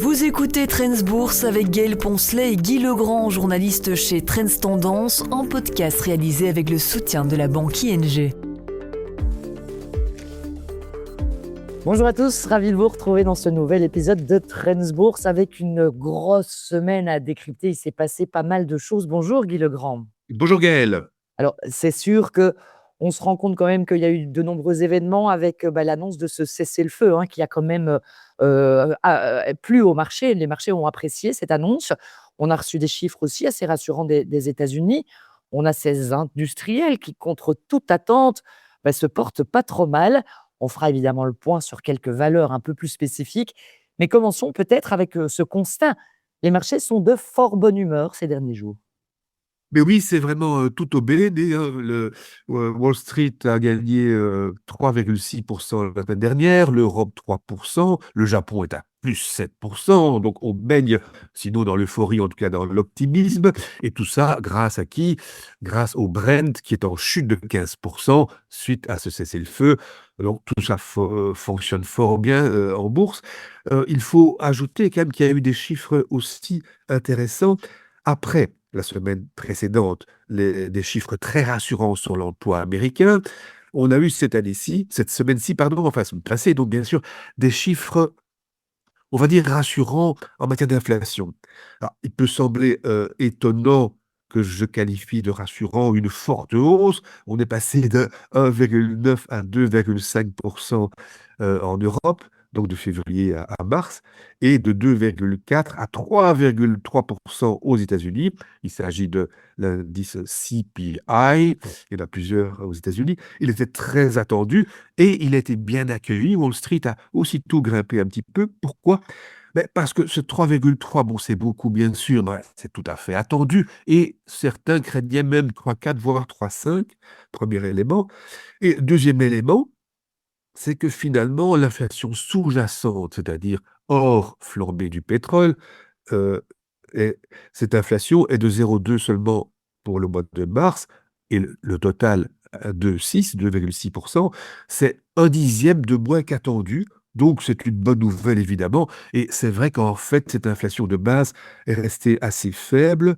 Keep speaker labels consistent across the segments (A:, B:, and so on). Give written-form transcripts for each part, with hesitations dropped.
A: Vous écoutez Trends Bourse avec Gaël Poncelet et Guy Legrand, journaliste chez Trends Tendance, en podcast réalisé avec le soutien de la banque ING.
B: Bonjour à tous, ravi de vous retrouver dans ce nouvel épisode de Trends Bourse avec une grosse semaine à décrypter. Il s'est passé pas mal de choses. Bonjour Guy Legrand.
C: Bonjour Gaël.
B: Alors, c'est sûr que on se rend compte quand même qu'il y a eu de nombreux événements avec l'annonce de ce cessez-le-feu qui a quand même plu au marché. Les marchés ont apprécié cette annonce. On a reçu des chiffres aussi assez rassurants des États-Unis. On a ces industriels qui, contre toute attente, se portent pas trop mal. On fera évidemment le point sur quelques valeurs un peu plus spécifiques. Mais commençons peut-être avec ce constat. Les marchés sont de fort bonne humeur ces derniers jours.
C: Mais oui, c'est vraiment tout au béné, hein. Wall Street a gagné 3,6% la semaine dernière, l'Europe 3%, le Japon est à plus 7%, donc on baigne, sinon dans l'euphorie, en tout cas dans l'optimisme, et tout ça grâce à qui? Grâce au Brent qui est en chute de 15% suite à ce cessez-le-feu. Donc tout ça fonctionne fort bien en bourse. Il faut ajouter quand même qu'il y a eu des chiffres aussi intéressants après la semaine précédente, des chiffres très rassurants sur l'emploi américain. On a eu cette semaine-ci, pardon, enfin, la semaine passée, donc bien sûr, des chiffres, on va dire, rassurants en matière d'inflation. Alors, il peut sembler étonnant que je qualifie de rassurant une forte hausse. On est passé de 1,9 à 2,5% en Europe, donc de février à mars, et de 2,4 à 3,3% aux États-Unis. Il s'agit de l'indice CPI, il y en a plusieurs aux États-Unis. Il était très attendu et il a été bien accueilli. Wall Street a aussitôt grimpé un petit peu. Pourquoi? Ben, parce que ce 3,3, bon, c'est beaucoup, bien sûr, mais c'est tout à fait attendu. Et certains craignaient même 3,4, voire 3,5, premier élément. Et deuxième élément, c'est que finalement, l'inflation sous-jacente, c'est-à-dire hors flambée du pétrole, euh, cette inflation est de 0,2 seulement pour le mois de mars, et le total de 2,6%, c'est un dixième de moins qu'attendu. Donc c'est une bonne nouvelle évidemment, et c'est vrai qu'en fait cette inflation de base est restée assez faible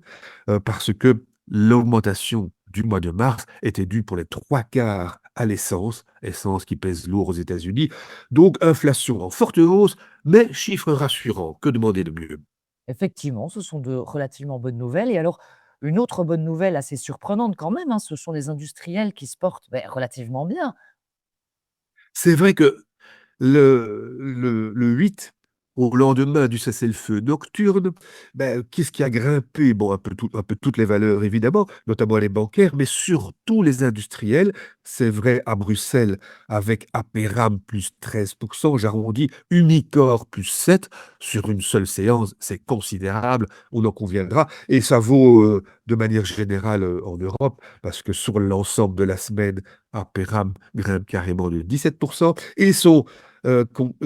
C: parce que l'augmentation du mois de mars était due pour les trois quarts à l'essence, essence qui pèse lourd aux États-Unis. Donc inflation en forte hausse, mais chiffres rassurants. Que demander de mieux?
B: Effectivement, ce sont de relativement bonnes nouvelles. Et alors, une autre bonne nouvelle assez surprenante quand même, ce sont les industriels qui se portent relativement bien.
C: C'est vrai que le 8, au lendemain du cessez-le-feu nocturne, qu'est-ce qui a grimpé? Bon, un peu toutes les valeurs évidemment, notamment les bancaires, mais surtout les industriels. C'est vrai à Bruxelles avec Aperam plus 13%, j'arrondis, Umicore plus 7 sur une seule séance, c'est considérable, on en conviendra. Et ça vaut de manière générale en Europe, parce que sur l'ensemble de la semaine, Aperam grimpe carrément de 17%, et son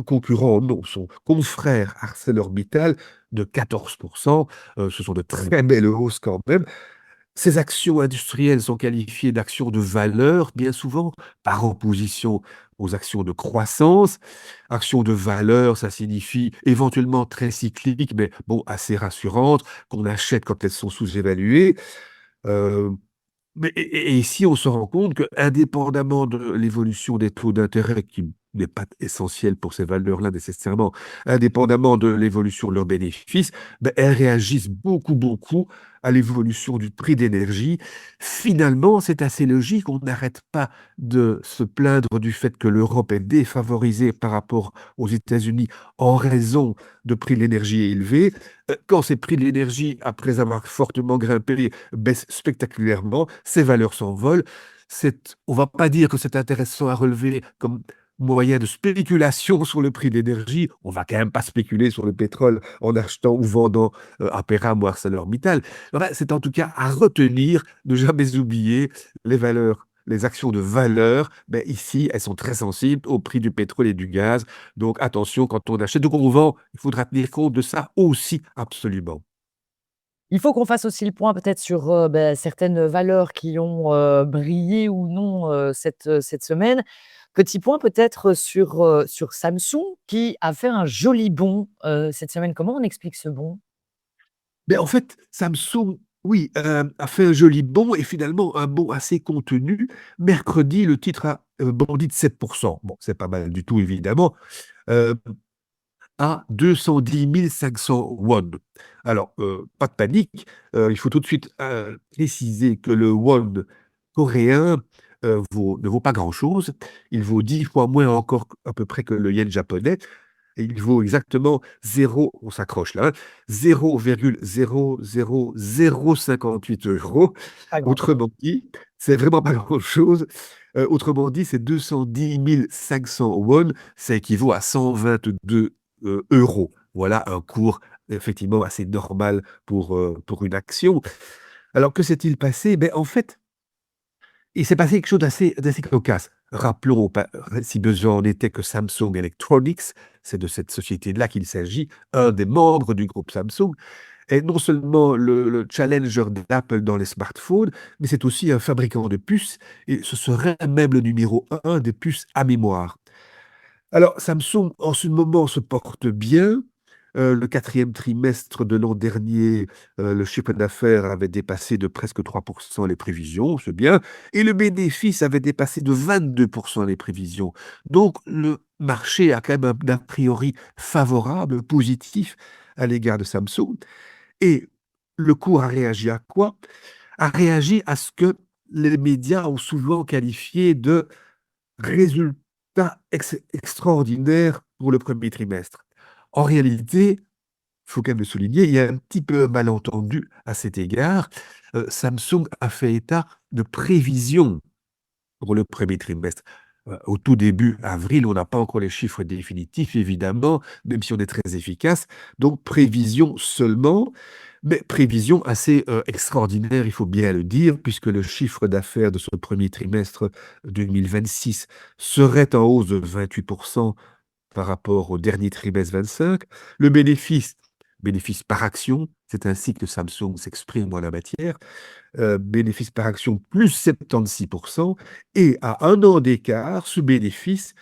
C: concurrent, non, son confrère ArcelorMittal de 14%. Ce sont de très belles hausses quand même. Ces actions industrielles sont qualifiées d'actions de valeur, bien souvent, par opposition aux actions de croissance. Actions de valeur, ça signifie éventuellement très cycliques, mais bon, assez rassurantes, qu'on achète quand elles sont sous-évaluées. Euh, et ici, on se rend compte qu'indépendamment de l'évolution des taux d'intérêt, qui n'est pas essentielle pour ces valeurs-là nécessairement, indépendamment de l'évolution de leurs bénéfices, elles réagissent beaucoup, beaucoup à l'évolution du prix d'énergie. Finalement, c'est assez logique. On n'arrête pas de se plaindre du fait que l'Europe est défavorisée par rapport aux États-Unis en raison de prix de l'énergie élevés. Quand ces prix de l'énergie, après avoir fortement grimpé, baissent spectaculairement, ces valeurs s'envolent. On ne va pas dire que c'est intéressant à relever comme moyen de spéculation sur le prix de l'énergie. On va quand même pas spéculer sur le pétrole en achetant ou vendant Aperam ou ArcelorMittal. Enfin, c'est en tout cas à retenir, ne jamais oublier les valeurs. Les actions de valeur, ici, elles sont très sensibles au prix du pétrole et du gaz. Donc attention, quand on achète ou qu'on vend, il faudra tenir compte de ça aussi, absolument.
B: Il faut qu'on fasse aussi le point peut-être sur certaines valeurs qui ont brillé ou non cette semaine, Petit point peut-être sur Samsung qui a fait un joli bond, cette semaine. Comment on explique ce bond?
C: Mais en fait, Samsung, oui, a fait un joli bond et finalement un bond assez contenu. Mercredi, le titre a, bondi de 7%. Bon, c'est pas mal du tout évidemment, heu, à 210 500 won. Alors, pas de panique, il faut tout de suite, préciser que le won coréen, ne vaut pas grand-chose. Il vaut 10 fois moins encore à peu près que le yen japonais. Et il vaut exactement 0, on s'accroche là, hein, 0,00058 €.
B: Pas grand-chose.
C: Autrement dit, c'est vraiment pas grand-chose. Autrement dit, c'est 210 500 won, ça équivaut à 122 €. Voilà un cours effectivement assez normal pour une action. Alors que s'est-il passé? Beh, en fait, il s'est passé quelque chose d'assez cocasse. Rappelons si besoin en était, que Samsung Electronics, c'est de cette société-là qu'il s'agit, un des membres du groupe Samsung, est non seulement le challenger d'Apple dans les smartphones, mais c'est aussi un fabricant de puces et ce serait même le numéro un des puces à mémoire. Alors Samsung, en ce moment, se porte bien. Le quatrième trimestre de l'an dernier, le chiffre d'affaires avait dépassé de presque 3% les prévisions, c'est bien, et le bénéfice avait dépassé de 22% les prévisions. Donc le marché a quand même un a priori favorable, positif à l'égard de Samsung et le cours a réagi à quoi? A réagi à ce que les médias ont souvent qualifié de résultat extraordinaire pour le premier trimestre. En réalité, il faut quand même le souligner, il y a un petit peu un malentendu à cet égard. Samsung a fait état de prévisions pour le premier trimestre. Au tout début avril, on n'a pas encore les chiffres définitifs évidemment, même si on est très efficace. Donc prévision seulement, mais prévision assez, extraordinaire, il faut bien le dire, puisque le chiffre d'affaires de ce premier trimestre 2026 serait en hausse de 28% par rapport au dernier trimestre 25. Le bénéfice par action, c'est ainsi que Samsung s'exprime en la matière, bénéfice par action plus 76% et à un an d'écart, ce bénéfice,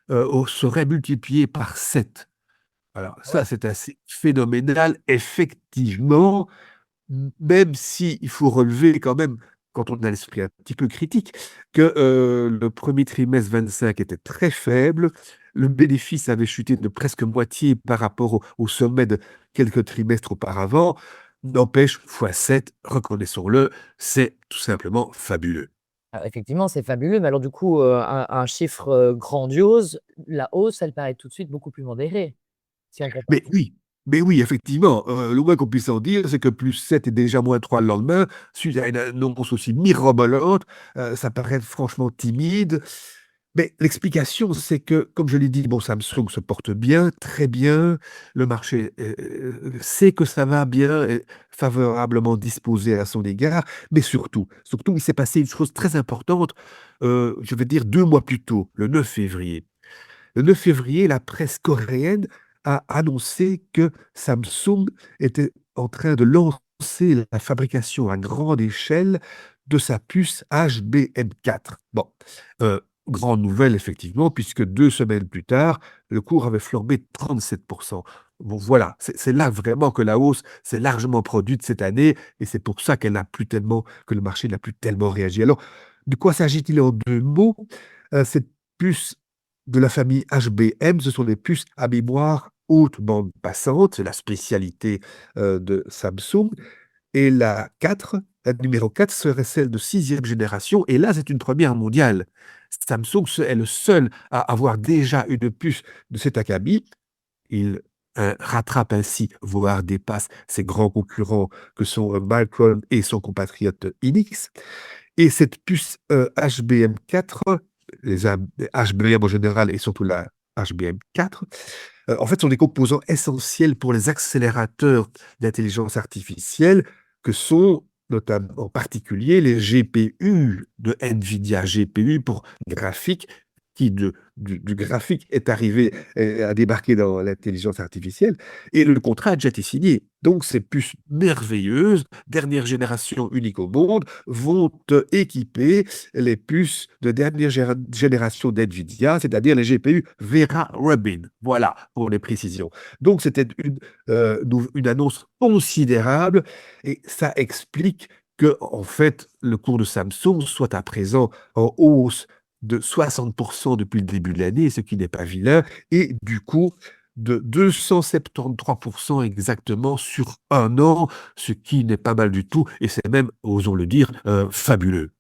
C: serait multiplié par 7. Alors
B: Ah ouais.
C: ça, c'est assez phénoménal effectivement, même si il faut relever quand même, quand on a l'esprit un petit peu critique, que, le premier trimestre 25 était très faible. Le bénéfice avait chuté de presque moitié par rapport au sommet de quelques trimestres auparavant. N'empêche, fois 7, reconnaissons-le, c'est tout simplement fabuleux.
B: Ah, effectivement, c'est fabuleux, mais alors du coup, un chiffre, grandiose, la hausse, elle paraît tout de suite beaucoup plus modérée, si on compare.
C: Mais oui, mais oui, effectivement, le moins qu'on puisse en dire, c'est que +7 et déjà -3 le lendemain, suite à une annonce aussi mirobolante, ça paraît franchement timide. Mais l'explication, c'est que, comme je l'ai dit, bon, Samsung se porte bien, très bien. Le marché, sait que ça va bien, est favorablement disposé à son égard. Mais surtout, il s'est passé une chose très importante, je vais dire 2 mois plus tôt, le 9 février. Le 9 février, la presse coréenne a annoncé que Samsung était en train de lancer la fabrication à grande échelle de sa puce HBM4. Bon, grande nouvelle effectivement, puisque 2 semaines plus tard, le cours avait flambé de 37%. Bon voilà, c'est là vraiment que la hausse s'est largement produite cette année et c'est pour ça que le marché n'a plus tellement réagi. Alors, de quoi s'agit-il en 2 mots? Cette puce de la famille HBM, ce sont des puces à mémoire haute bande passante, c'est la spécialité, de Samsung et la numéro 4 serait celle de 6e génération et là, c'est une première mondiale. Samsung est le seul à avoir déjà une puce de cet acabit. Il, rattrape ainsi, voire dépasse ses grands concurrents que sont, Micron et son compatriote Hynix et cette puce, HBM4, les HBM en général et surtout la HBM4, en fait, sont des composants essentiels pour les accélérateurs d'intelligence artificielle que sont notamment en particulier les GPU de NVIDIA, GPU pour graphique, qui du graphique est arrivé, a débarqué dans l'intelligence artificielle et le contrat a déjà été signé. Donc ces puces merveilleuses, dernière génération unique au monde, vont équiper les puces de dernière génération d'NVIDIA, c'est-à-dire les GPU Vera Rubin. Voilà, pour les précisions. Donc c'était une annonce considérable et ça explique que, en fait, le cours de Samsung soit à présent en hausse de 60% depuis le début de l'année, ce qui n'est pas vilain, et du coup de 273% exactement sur un an, ce qui n'est pas mal du tout, et c'est même, osons le dire, fabuleux.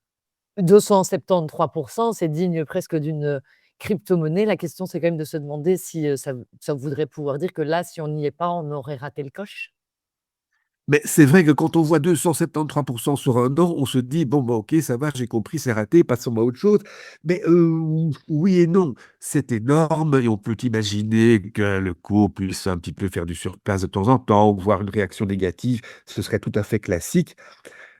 B: 273%, c'est digne presque d'une crypto-monnaie. La question, c'est quand même de se demander si ça voudrait pouvoir dire que là, si on n'y est pas, on aurait raté le coche.
C: Mais c'est vrai que quand on voit 273% sur un an, on se dit, bon, bah, ok, ça va, j'ai compris, c'est raté, passons à autre chose. Mais oui et non, c'est énorme et on peut imaginer que le cours puisse un petit peu faire du surplace de temps en temps, ou voir une réaction négative, ce serait tout à fait classique.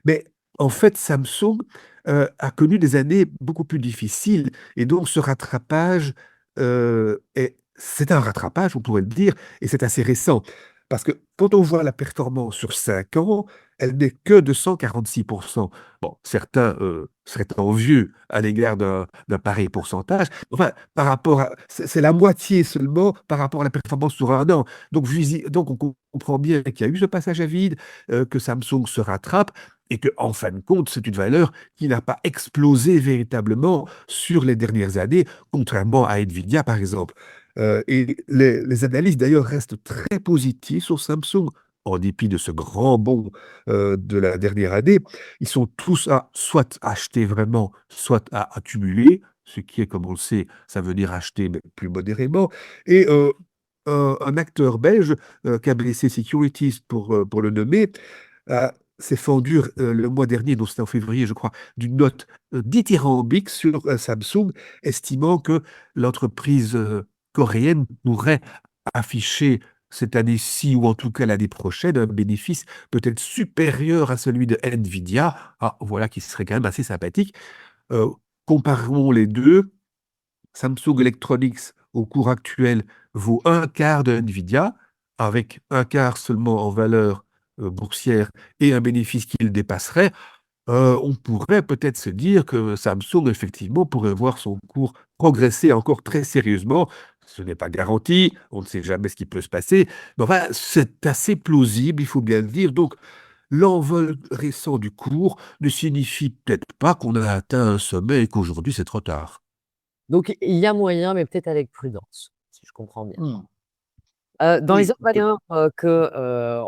C: Mais en fait, Samsung a connu des années beaucoup plus difficiles et donc ce rattrapage, c'est un rattrapage, on pourrait le dire, et c'est assez récent. Parce que quand on voit la performance sur 5 ans, elle n'est que de 146%. Bon, certains seraient envieux à l'égard d'un pareil pourcentage. Enfin, c'est la moitié seulement par rapport à la performance sur un an. Donc on comprend bien qu'il y a eu ce passage à vide, que Samsung se rattrape et que, en fin de compte, c'est une valeur qui n'a pas explosé véritablement sur les dernières années, contrairement à Nvidia, par exemple. Et les analystes, d'ailleurs, restent très positifs sur Samsung, en dépit de ce grand bond de la dernière année. Ils sont tous à soit acheter vraiment, soit à accumuler, ce qui est, comme on le sait, ça veut dire acheter, mais plus modérément. Et un acteur belge, KBC Securities pour le nommer, s'est fendu le mois dernier, donc c'était en février, je crois, d'une note dithyrambique sur Samsung, estimant que l'entreprise coréenne pourrait afficher cette année-ci, ou en tout cas l'année prochaine, un bénéfice peut-être supérieur à celui de Nvidia. Ah, voilà qui serait quand même assez sympathique. Euh, Comparons les deux. Samsung Electronics, au cours actuel, vaut un quart de Nvidia, avec un quart seulement en valeur boursière et un bénéfice qui le dépasserait. On pourrait peut-être se dire que Samsung, effectivement, pourrait voir son cours progresser encore très sérieusement. Ce n'est pas garanti, on ne sait jamais ce qui peut se passer, mais enfin, c'est assez plausible, il faut bien le dire. Donc, l'envol récent du cours ne signifie peut-être pas qu'on a atteint un sommet et qu'aujourd'hui c'est trop tard.
B: Donc il y a moyen, mais peut-être avec prudence, si je comprends bien.
C: Hmm.
B: Dans les
C: Oui,
B: autres valeurs, que,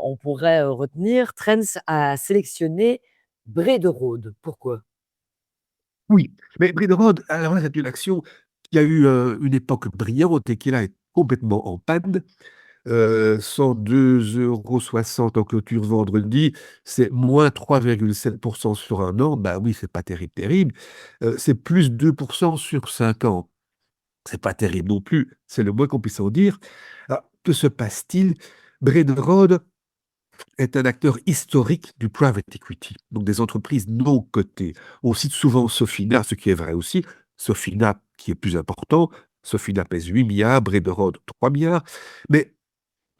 B: on pourrait, retenir, Trends a sélectionné Brederode. Pourquoi?
C: oui. Mais Brederode, alors là, c'est une action qui a eu une époque brillante et qui là est complètement en panne. 102,60 € en clôture vendredi, c'est moins 3,7% sur un an. Bah oui, c'est pas terrible, terrible. C'est plus 2% sur 5 ans. C'est pas terrible non plus, c'est le moins qu'on puisse en dire. Alors, que se passe-t-il? Brederode est un acteur historique du private equity, donc des entreprises non cotées. On cite souvent Sofina, ce qui est vrai aussi. Sofina, qui est plus important. Sofina pèse 8 milliards, Brederode 3 milliards. Mais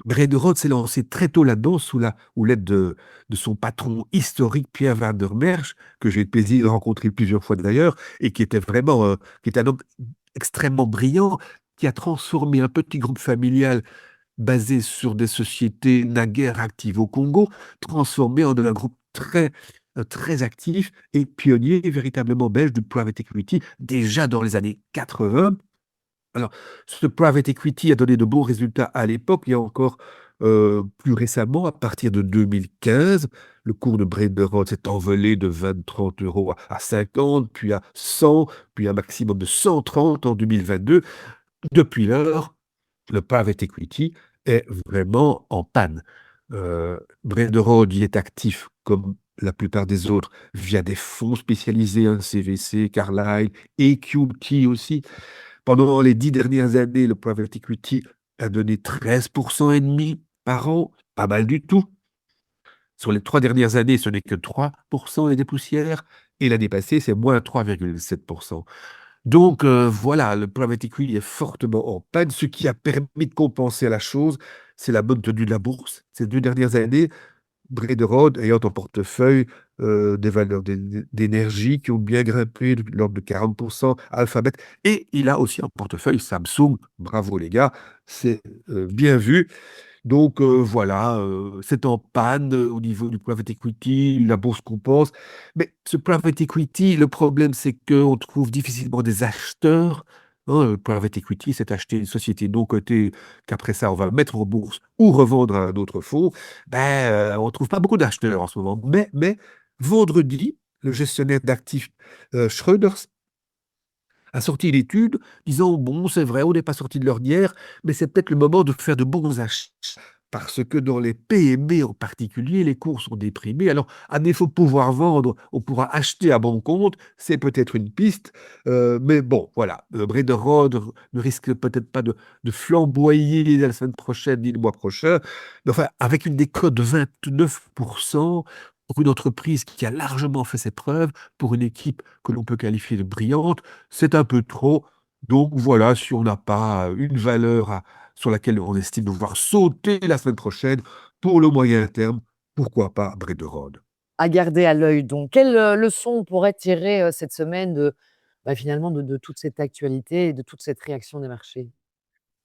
C: Brederode s'est lancé très tôt là-dedans sous la houlette de son patron historique, Pierre van der Merch, que j'ai eu le plaisir de rencontrer plusieurs fois d'ailleurs, et qui était vraiment qui est un homme extrêmement brillant, qui a transformé un petit groupe familial basé sur des sociétés naguère actives au Congo, transformé en un groupe très actif et pionnier véritablement belge du private equity, déjà dans les années 80. Alors, ce private equity a donné de bons résultats à l'époque, et encore plus récemment, à partir de 2015, le cours de Brederode s'est envolé de 20-30 € à 50, puis à 100, puis un maximum de 130 en 2022. Depuis lors, le private equity est vraiment en panne. Brederode y est actif comme la plupart des autres via des fonds spécialisés, un CVC, Carlyle, EQT aussi. Pendant les 10 dernières années, le private equity a donné 13,5% par an, pas mal du tout. Sur les 3 dernières années, ce n'est que 3% et des poussières, et l'année passée, c'est moins 3,7%. Donc voilà, le private equity est fortement en panne. Ce qui a permis de compenser la chose, c'est la bonne tenue de la bourse. Ces 2 dernières années, Brederode ayant en portefeuille des valeurs d'énergie qui ont bien grimpé de l'ordre de 40%, Alphabet, et il a aussi en portefeuille Samsung. Bravo les gars, c'est bien vu. Donc voilà, c'est en panne au niveau du private equity, la bourse compense. Mais ce private equity, le problème, c'est qu'on trouve difficilement des acheteurs. Hein, le private equity, c'est acheter une société non cotée qu'après ça, on va mettre en bourse ou revendre à un autre fonds. On ne trouve pas beaucoup d'acheteurs en ce moment. Mais vendredi, le gestionnaire d'actifs Schroders a sorti une étude disant, bon, c'est vrai, on n'est pas sorti de l'ornière, mais c'est peut-être le moment de faire de bons achats. Parce que dans les PME en particulier, les cours sont déprimés. Alors, à défaut de pouvoir vendre, on pourra acheter à bon compte. C'est peut-être une piste. Mais bon, voilà. Brederode ne risque peut-être pas de flamboyer la semaine prochaine ni le mois prochain. Mais enfin, avec une décote de 29%, pour une entreprise qui a largement fait ses preuves, pour une équipe que l'on peut qualifier de brillante, c'est un peu trop. Donc voilà, si on n'a pas une valeur sur laquelle on estime devoir sauter la semaine prochaine, pour le moyen terme, pourquoi pas Brederode.
B: À garder à l'œil donc. Quelle, leçon on pourrait tirer, cette semaine finalement de toute cette actualité et de toute cette réaction des marchés?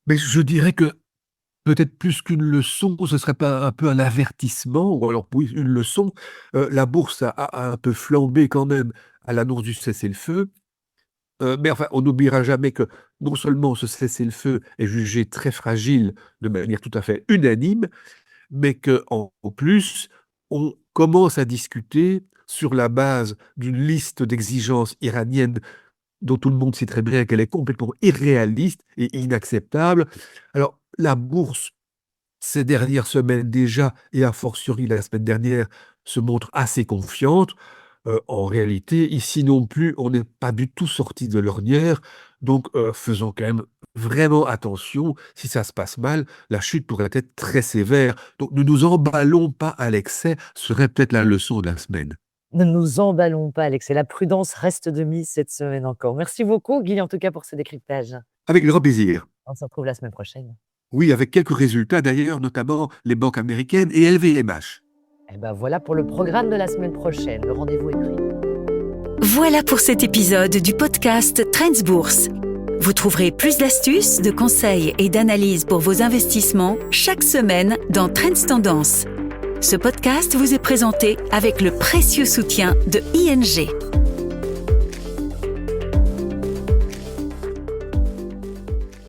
C: Mais je dirais que peut-être plus qu'une leçon, ce serait pas un peu un avertissement, ou alors oui, une leçon. La bourse a un peu flambé quand même à l'annonce du cessez-le-feu. Mais enfin, on n'oubliera jamais que non seulement ce cessez-le-feu est jugé très fragile de manière tout à fait unanime, mais qu'en plus, on commence à discuter sur la base d'une liste d'exigences iraniennes dont tout le monde sait très bien qu'elle est complètement irréaliste et inacceptable. Alors, la bourse, ces dernières semaines déjà, et a fortiori la semaine dernière, se montre assez confiante. En réalité, ici non plus, on n'est pas du tout sorti de l'ornière. Donc, faisons quand même vraiment attention. Si ça se passe mal, la chute pourrait être très sévère. Donc, ne nous emballons pas à l'excès, serait peut-être la leçon de la semaine.
B: Ne nous emballons pas, Alex, et la prudence reste de mise cette semaine encore. Merci beaucoup, Guy, en tout cas, pour ce décryptage.
C: Avec grand plaisir.
B: On se retrouve la semaine prochaine.
C: Oui, avec quelques résultats d'ailleurs, notamment les banques américaines et LVMH.
B: Et voilà pour le programme de la semaine prochaine. Le rendez-vous est pris.
A: Voilà pour cet épisode du podcast Trends Bourse. Vous trouverez plus d'astuces, de conseils et d'analyses pour vos investissements chaque semaine dans Trends Tendance. Ce podcast vous est présenté avec le précieux soutien de ING.